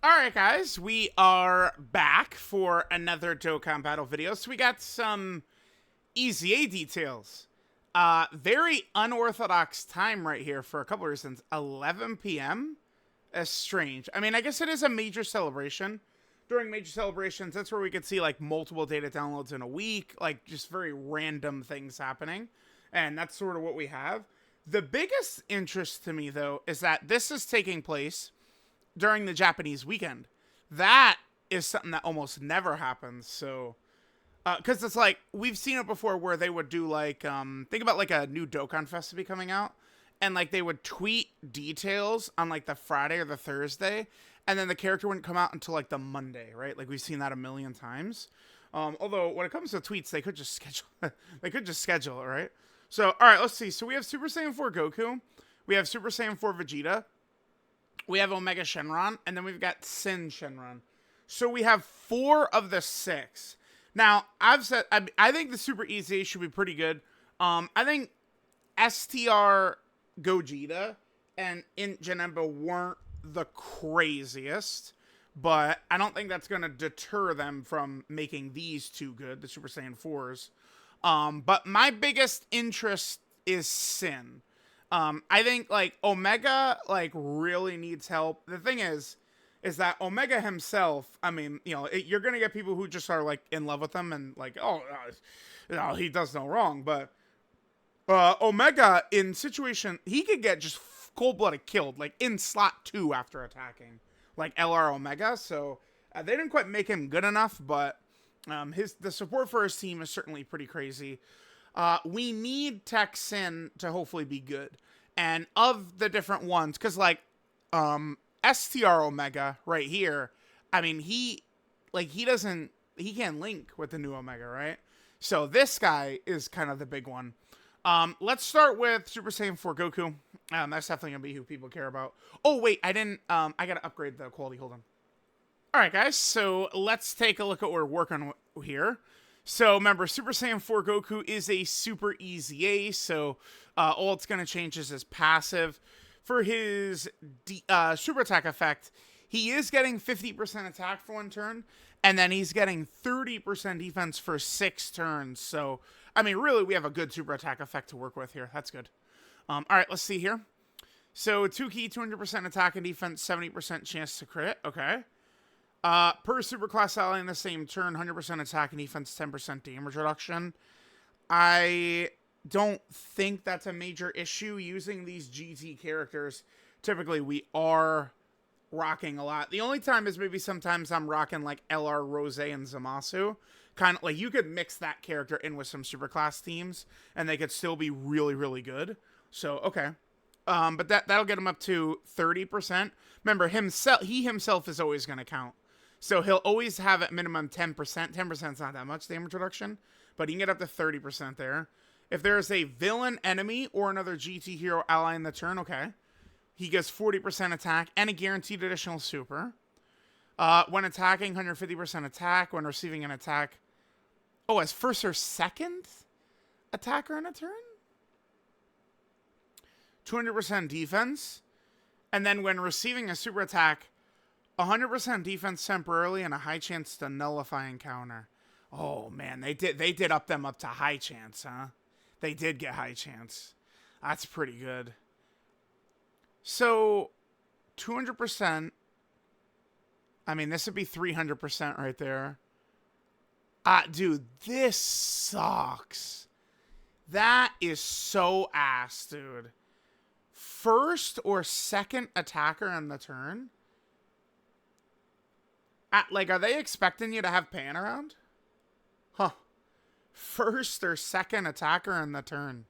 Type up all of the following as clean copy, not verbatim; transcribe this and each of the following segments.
Alright guys, we are back for another Dokkan Battle video. So we got some EZA details. Very unorthodox time right here for a couple of reasons. 11 p.m. is strange. I mean, I guess it is a major celebration. During major celebrations, that's where we could see like multiple data downloads in a week, like just very random things happening. And that's sort of what we have. The biggest interest to me, though, is that this is taking place during the Japanese weekend. That is something that almost never happens. So, because it's like, we've seen it before where they would do like, think about like a new Dokkan Fest to be coming out. And like they would tweet details on like the Friday or the Thursday. And then the character wouldn't come out until like the Monday, right? Like we've seen that a million times. Although when it comes to tweets, they could just schedule, they could just schedule it, right? So, all right, let's see. So we have Super Saiyan 4 Goku. We have Super Saiyan 4 Vegeta. We have Omega Shenron, and then we've got Syn Shenron. So we have 4 of the 6. Now, I've said, I think the Super EZA should be pretty good. I think STR Gogeta and Int Janemba weren't the craziest, but I don't think that's going to deter them from making these 2 good, the Super Saiyan 4s. But my biggest interest is Syn. I think, like, Omega, like, really needs help. The thing is that Omega himself, I mean, you know, you're gonna get people who just are, like, in love with him and, like, oh, no, he does no wrong, but, Omega, in situation, he could get just cold-blooded killed, like, in slot 2 after attacking, like, LR Omega, so, they didn't quite make him good enough, but, the support for his team is certainly pretty crazy. We need Tech Syn to hopefully be good. And of the different ones, because like STR Omega right here, I mean, he can't link with the new Omega, right? So this guy is kind of the big one. Let's start with Super Saiyan 4 Goku. That's definitely going to be who people care about. Oh, wait, I didn't, I got to upgrade the quality. Hold on. All right, guys, so let's take a look at what we're working with here. So remember, Super Saiyan 4 Goku is a Super EZA, so all it's going to change is his passive. For his super attack effect, he is getting 50% attack for 1 turn, and then he's getting 30% defense for 6 turns. So, I mean, really, we have a good super attack effect to work with here. That's good. All right, let's see here. So 2 key, 200% attack and defense, 70% chance to crit. Okay. Per superclass ally in the same turn, 100% attack and defense, 10% damage reduction. I don't think that's a major issue using these GT characters. Typically, we are rocking a lot. The only time is maybe sometimes I'm rocking like LR, Rose, and Zamasu. Kind of like you could mix that character in with some superclass teams, and they could still be really, really good. So, okay. But that'll get him up to 30%. Remember, he himself is always going to count. So he'll always have at minimum 10%. 10% is not that much damage reduction, but he can get up to 30% there. If there's a villain enemy or another GT hero ally in the turn, okay, he gets 40% attack and a guaranteed additional super. When attacking, 150% attack. When receiving an attack, oh, as first or second attacker in a turn? 200% defense. And then when receiving a super attack, 100% defense temporarily and a high chance to nullify encounter. Oh man, they did up them up to high chance, huh? They did get high chance. That's pretty good. So 200%. I mean, this would be 300% right there. Dude, this sucks. That is so ass, dude. First or second attacker on the turn? Like, are they expecting you to have Pan around? Huh. First or second attacker in the turn.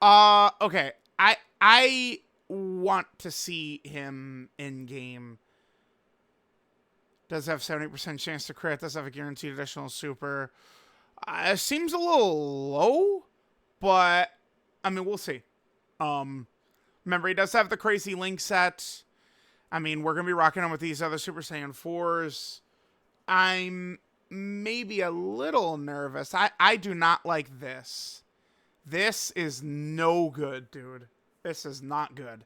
Okay. I want to see him in game. Does have 70% chance to crit. Does have a guaranteed additional super. It seems a little low, but I mean, we'll see. Remember, he does have the crazy link set. I mean, we're going to be rocking him with these other Super Saiyan 4s. I'm maybe a little nervous. I do not like this. This is no good, dude. This is not good.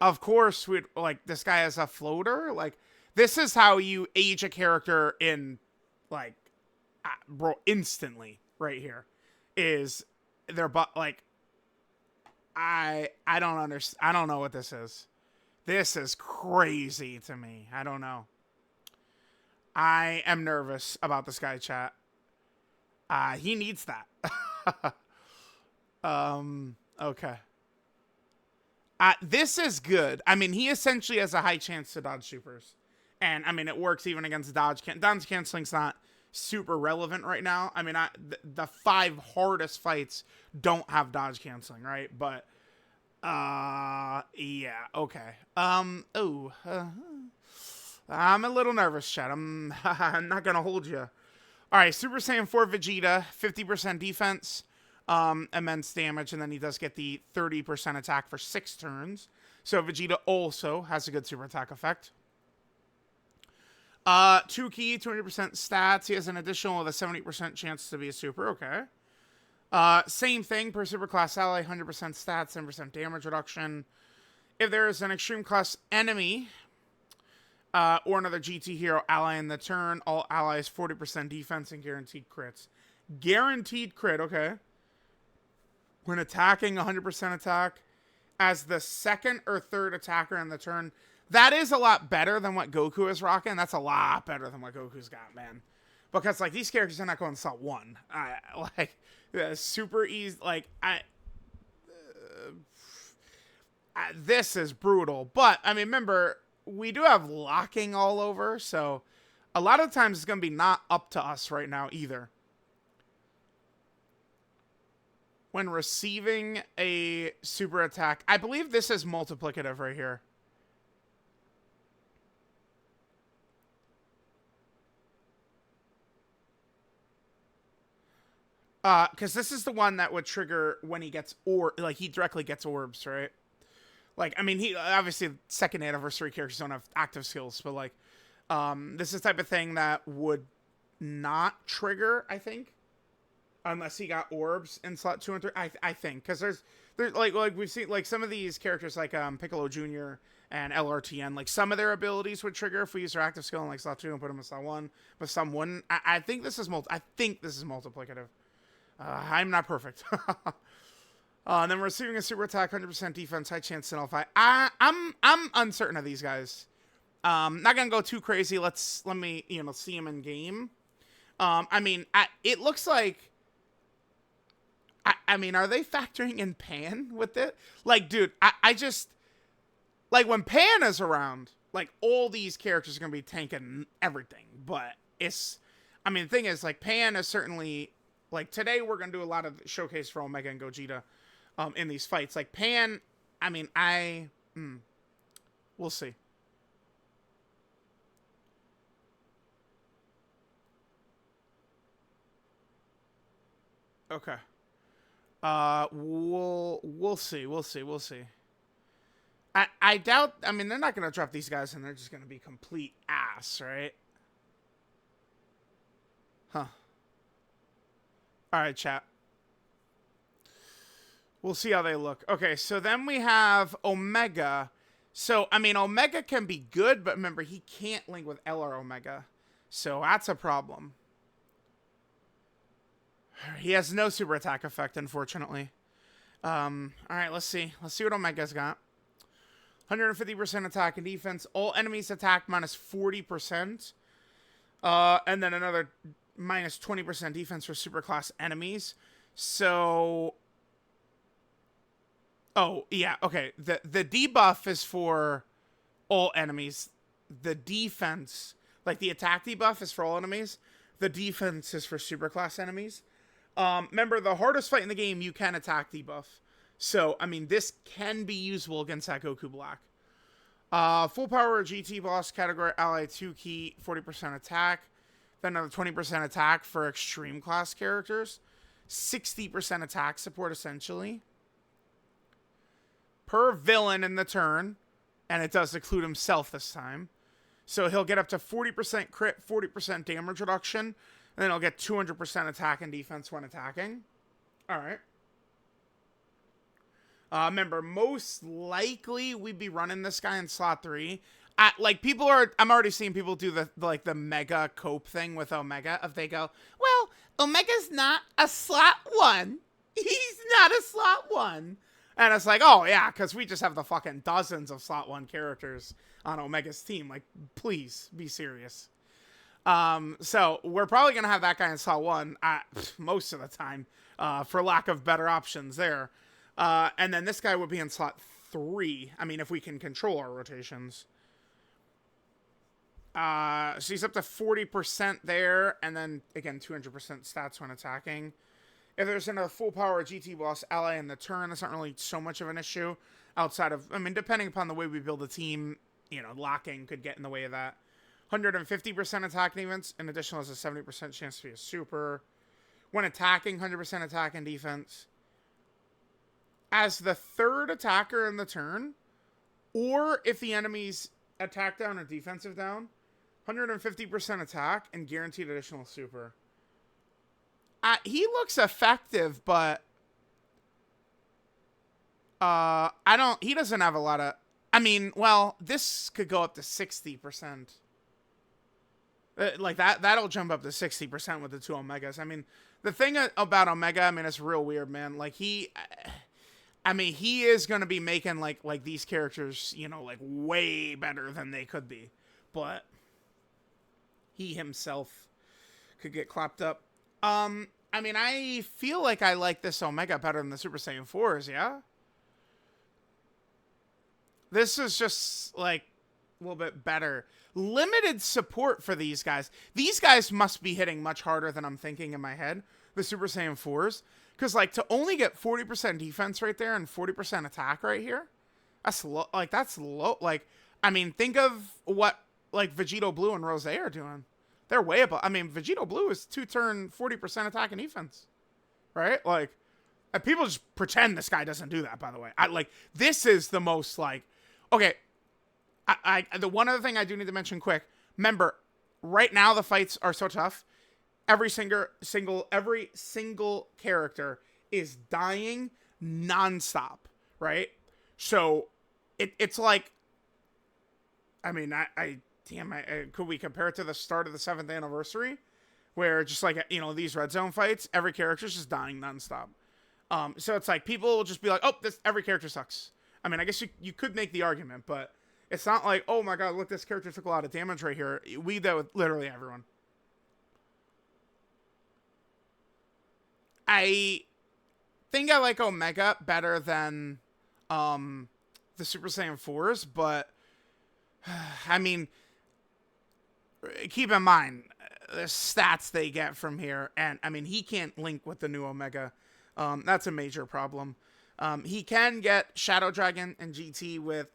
Of course, we'd like this guy has a floater. Like, this is how you age a character in, like, bro, instantly. Right here, is their butt. Like, I don't understand. I don't know what this is. This is crazy to me. I don't know. I am nervous about this guy, chat. He needs that. Okay. This is good. I mean, he essentially has a high chance to dodge supers. And, I mean, it works even against dodge. Dodge canceling's not super relevant right now. I mean, the 5 hardest fights don't have dodge canceling, right? But, yeah, okay. I'm a little nervous, chat. I'm not gonna hold you. All right, Super Saiyan 4 Vegeta, 50% defense, immense damage, and then he does get the 30% attack for 6 turns. So Vegeta also has a good super attack effect. 2 key, 20% stats. He has an additional with a 70% chance to be a super. Okay. Same thing per super class ally, 100% stats, 10% damage reduction. If there is an extreme class enemy or another GT hero ally in the turn, all allies 40% defense and guaranteed crits. Guaranteed crit, okay. When attacking, 100% attack. As the second or third attacker in the turn, that is a lot better than what Goku is rocking. That's a lot better than what Goku's got, man. Because, like, these characters are not going to slot 1. Super easy. Like, this is brutal. But, I mean, remember, we do have locking all over. So, a lot of times it's going to be not up to us right now either. When receiving a super attack, I believe this is multiplicative right here. Because this is the one that would trigger when he gets like he directly gets orbs, right? Like, I mean, he obviously second anniversary characters don't have active skills, but like, this is the type of thing that would not trigger, I think, unless he got orbs in slot 2 and 3. I think because there's like we've seen like some of these characters like Piccolo Jr. and LRTN, like some of their abilities would trigger if we use their active skill in like slot 2 and put them in slot 1, but some wouldn't. I think this is multiplicative. I'm not perfect. And then receiving a super attack, 100% defense, high chance to nullify. I'm uncertain of these guys. Not gonna go too crazy. Let me see him in game. I mean, it looks like. I mean, are they factoring in Pan with it? Like, dude, I just like when Pan is around, like all these characters are gonna be tanking everything. But I mean, the thing is, like, Pan is certainly. Like, today we're going to do a lot of showcase for Omega and Gogeta in these fights. Like, Pan, I mean, we'll see. Okay. We'll see. I doubt, I mean, they're not going to drop these guys and they're just going to be complete ass, right? Huh. Alright, chat. We'll see how they look. Okay, so then we have Omega. So, I mean, Omega can be good, but remember, he can't link with LR Omega. So, that's a problem. He has no super attack effect, unfortunately. Alright, let's see. Let's see what Omega's got. 150% attack and defense. All enemies attack minus 40%. And then another minus 20% defense for superclass enemies. So, oh, yeah, okay. The debuff is for all enemies. The defense, like the attack debuff is for all enemies. The defense is for superclass enemies. Remember, the hardest fight in the game, you can attack debuff. So, I mean, this can be usable against that Goku Black. Full power GT boss category ally 2 key, 40% attack. Then another 20% attack for extreme class characters. 60% attack support, essentially. Per villain in the turn. And it does include himself this time. So he'll get up to 40% crit, 40% damage reduction, and then he'll get 200% attack and defense when attacking. All right. Remember, most likely we'd be running this guy in slot 3. I'm already seeing people do the mega cope thing with Omega. If they go, well, Omega's not a slot 1. He's not a slot 1. And it's like, oh yeah, because we just have the fucking dozens of slot 1 characters on Omega's team. Like, please be serious. So we're probably gonna have that guy in slot 1 most of the time, for lack of better options there. And then this guy would be in slot 3. I mean, if we can control our rotations. So he's up to 40% there, and then, again, 200% stats when attacking. If there's another full power GT boss ally in the turn, that's not really so much of an issue. Outside of, I mean, depending upon the way we build a team, you know, locking could get in the way of that. 150% attack and defense, in addition, has a 70% chance to be a super. When attacking, 100% attack and defense. As the third attacker in the turn, or if the enemy's attack down or defensive down, 150% attack and guaranteed additional super. He looks effective, but he doesn't have a lot of, I mean, well, this could go up to 60%. Like that'll jump up to 60% with the 2 Omegas. I mean, the thing about Omega, I mean, it's real weird, man. Like he is going to be making like these characters, you know, like way better than they could be. But he himself could get clapped up. I mean, I feel like I like this Omega better than the Super Saiyan 4s, yeah? This is just, like, a little bit better. Limited support for these guys. These guys must be hitting much harder than I'm thinking in my head, the Super Saiyan 4s. Because, like, to only get 40% defense right there and 40% attack right here, that's low. Like, that's low. Like, I mean, think of what, like, Vegito Blue and Rose are doing. They're way above. I mean, Vegito Blue is 2-turn 40% attack and defense. Right? Like, and people just pretend this guy doesn't do that, by the way. This is the most, like, okay. The one other thing I do need to mention quick. Remember, right now the fights are so tough. Every single character is dying nonstop, right? So it's like, I mean, could we compare it to the start of the 7th anniversary, where just like, you know, these red zone fights, every character's just dying nonstop. So it's like people will just be like, oh, every character sucks. I mean, I guess you could make the argument, but it's not like, oh my god, look, this character took a lot of damage right here. We do with literally everyone. I think I like Omega better than the Super Saiyan 4s, but I mean, keep in mind the stats they get from here, and I mean, he can't link with the new Omega. That's a major problem. He can get Shadow Dragon and GT with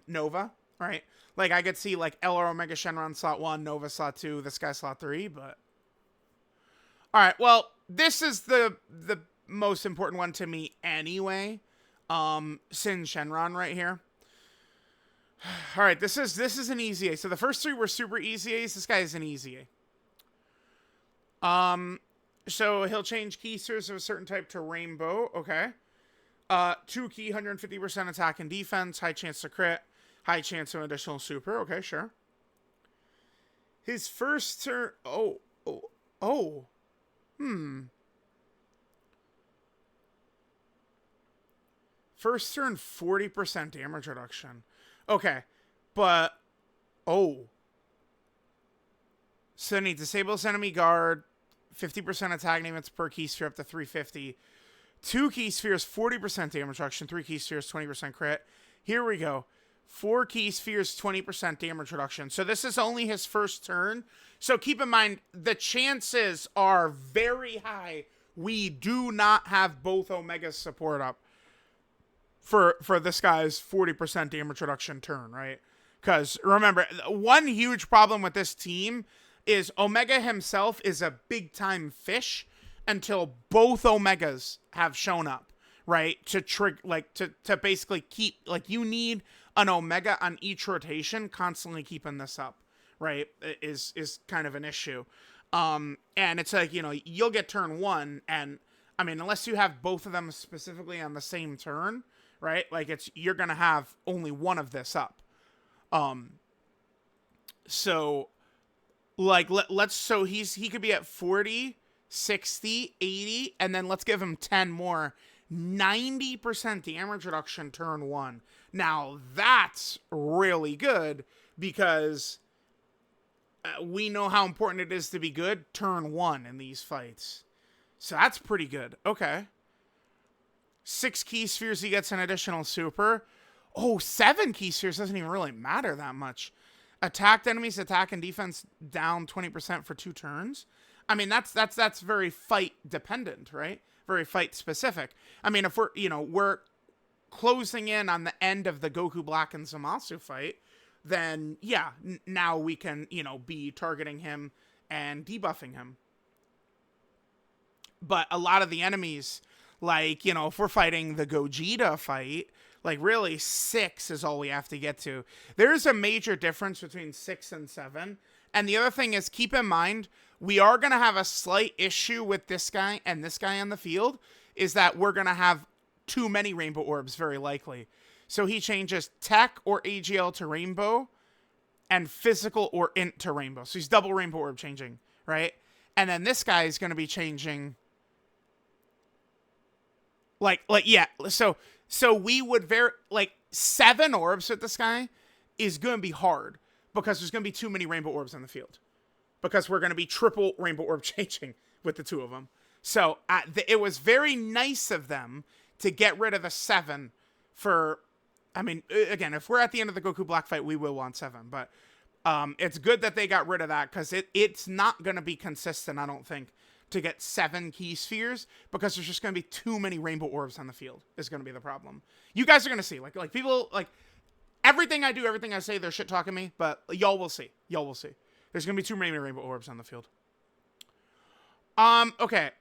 Nova, right? Like, I could see like LR Omega Shenron slot 1, Nova slot 2, this guy slot 3, but alright, well, this is the most important one to me anyway. Syn Shenron right here. Alright, this is an easy A. So the first 3 were super easy A's. This guy is an easy A. So he'll change key spheres of a certain type to rainbow. Okay. 2 key, 150% attack and defense, high chance to crit, high chance of additional super. Okay, sure. His first turn. First turn, 40% damage reduction. Okay, but so then he disables enemy guard, 50% attack defense per key sphere up to 350. 2 key spheres, 40% damage reduction. 3 key spheres, 20% crit. Here we go. 4 key spheres, 20% damage reduction. So this is only his first turn. So keep in mind, the chances are very high we do not have both Omegas support up for this guy's 40% damage reduction turn, right? Because remember, one huge problem with this team is Omega himself is a big-time fish until both Omegas have shown up, right? To basically keep, like, you need an Omega on each rotation constantly keeping this up. right, is kind of an issue. And it's like, you know, you'll get turn 1, and I mean, unless you have both of them specifically on the same turn, right? Like you're gonna have only one of this up. So like so he could be at 40, 60, 80, and then let's give him 10 more. 90% damage reduction turn 1. Now that's really good because we know how important it is to be good turn 1 in these fights. So that's pretty good. Okay. 6 key spheres, he gets an additional super. Oh, 7 key spheres doesn't even really matter that much. Attacked enemies, attack and defense down 20% for 2 turns. I mean, that's very fight dependent, right? Very fight specific. I mean, if we're closing in on the end of the Goku Black and Zamasu fight, then yeah, now we can, be targeting him and debuffing him. But a lot of the enemies, like, if we're fighting the Gogeta fight, like really 6 is all we have to get to. There's a major difference between 6 and 7. And the other thing is, keep in mind, we are going to have a slight issue with this guy and this guy on the field, is that we're going to have too many Rainbow Orbs, very likely. So he changes Tech or AGL to Rainbow and Physical or Int to Rainbow. So he's double Rainbow Orb changing, right? And then this guy is going to be changing... So we would 7 orbs with this guy is going to be hard because there's going to be too many Rainbow Orbs on the field. Because we're going to be triple Rainbow Orb changing with the 2 of them. So it was very nice of them to get rid of the 7 for... I mean, again, if we're at the end of the Goku Black fight, we will want 7. But it's good that they got rid of that because it's not going to be consistent, I don't think, to get 7 key spheres because there's just going to be too many Rainbow Orbs on the field is going to be the problem. You guys are going to see. Like people, like, everything I do, everything I say, they're shit-talking me, but y'all will see. Y'all will see. There's going to be too many Rainbow Orbs on the field. Okay.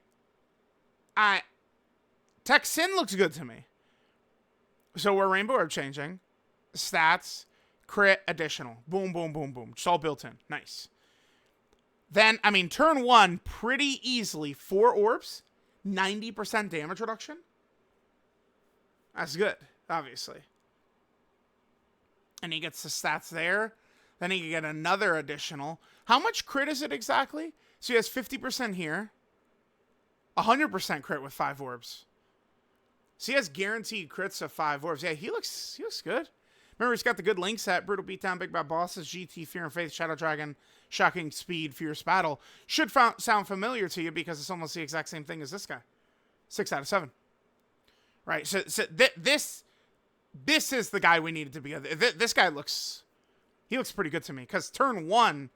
Tech Syn looks good to me. So we're Rainbow Orb changing. Stats, crit, additional. Boom, boom, boom, boom. It's all built in. Nice. Then, I mean, turn 1, pretty easily, 4 orbs, 90% damage reduction. That's good, obviously. And he gets the stats there. Then he can get another additional. How much crit is it exactly? So he has 50% here. 100% crit with 5 orbs. So he has guaranteed crits of 5 orbs. Yeah, he looks good. Remember, he's got the good link set. Brutal Beatdown, Big Bad Bosses, GT, Fear and Faith, Shadow Dragon, Shocking Speed, Fierce Battle. Should sound familiar to you because it's almost the exact same thing as this guy. 6 out of 7. Right, so this is the guy we needed to be. This guy looks pretty good to me. Because turn 1,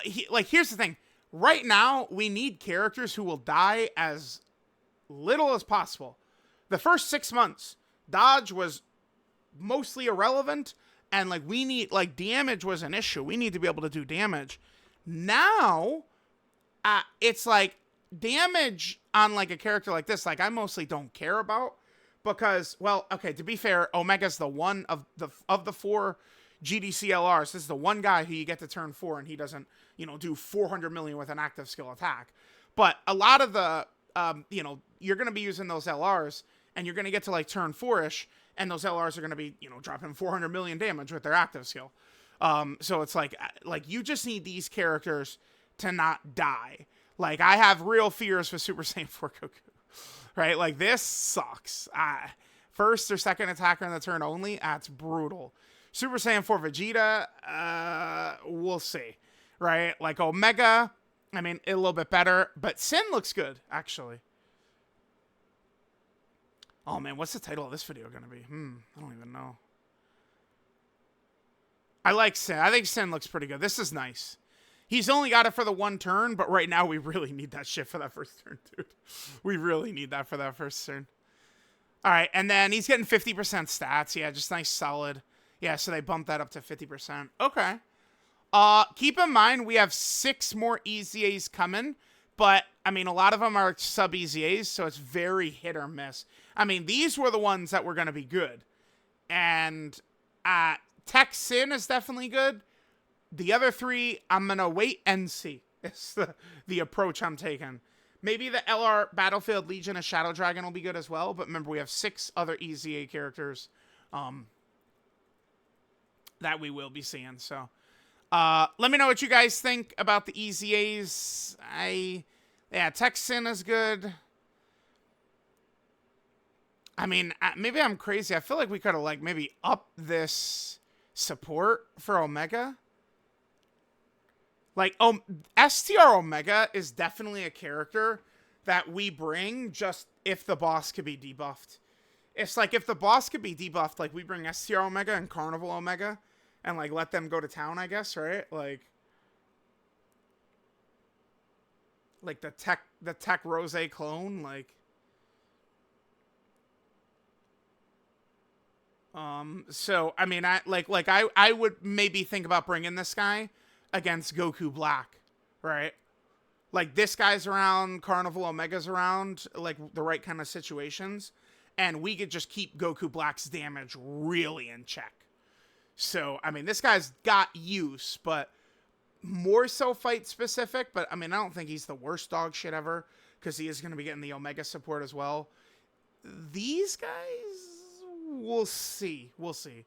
here's the thing. Right now, we need characters who will die as little as possible. The first 6 months, dodge was mostly irrelevant, and we need damage was an issue. We need to be able to do damage. Now it's damage on a character like this, I mostly don't care about because, well, okay, to be fair, Omega's the one of the 4 GDC LRs. This is the one guy who you get to turn 4 and he doesn't do 400 million with an active skill attack. But a lot of the you're going to be using those LRs and you're going to get to turn 4ish. And those LRs are going to be, dropping 400 million damage with their active skill. So it's you just need these characters to not die. I have real fears with Super Saiyan 4 Goku. Right? This sucks. First or second attacker in the turn only, that's brutal. Super Saiyan 4 Vegeta, we'll see. Right? Omega, I mean, a little bit better. But Syn looks good, actually. Oh, man, what's the title of this video going to be? I don't even know. I like Syn. I think Syn looks pretty good. This is nice. He's only got it for the 1 turn, but right now we really need that shit for that first turn, dude. We really need that for that first turn. All right, and then he's getting 50% stats. Yeah, just nice, solid. Yeah, so they bumped that up to 50%. Okay. Keep in mind, we have 6 more EZAs coming, but, I mean, a lot of them are sub-EZAs, so it's very hit or miss. I mean, these were the ones that were going to be good. And Tech Syn is definitely good. The other three, I'm going to wait and see. It's the approach I'm taking. Maybe the LR Battlefield Legion of Shadow Dragon will be good as well. But remember, we have 6 other EZA characters that we will be seeing. So let me know what you guys think about the EZAs. Yeah, Texan is good. I mean, maybe I'm crazy. I feel like we could have, like, maybe upped this support for Omega. Like, STR Omega is definitely a character that we bring just if the boss could be debuffed. It's like, if the boss could be debuffed, like, we bring STR Omega and Carnival Omega and, like, let them go to town, I guess, right? Like the Tech Rose clone, like... So, I mean, I would maybe think about bringing this guy against Goku Black, right? Like, this guy's around, Carnival Omega's around, like, the right kind of situations, and we could just keep Goku Black's damage really in check. So, I mean, this guy's got use, but more so fight specific, but, I mean, I don't think he's the worst dog shit ever, because he is going to be getting the Omega support as well. These guys... We'll see. We'll see.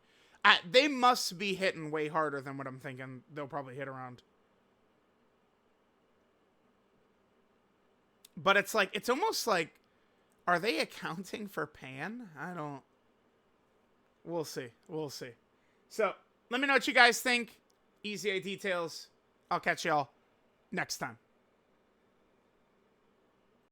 They must be hitting way harder than what I'm thinking they'll probably hit around. But it's like, it's almost like, are they accounting for Pan? I don't... We'll see. We'll see. So, let me know what you guys think. EZA details. I'll catch y'all next time.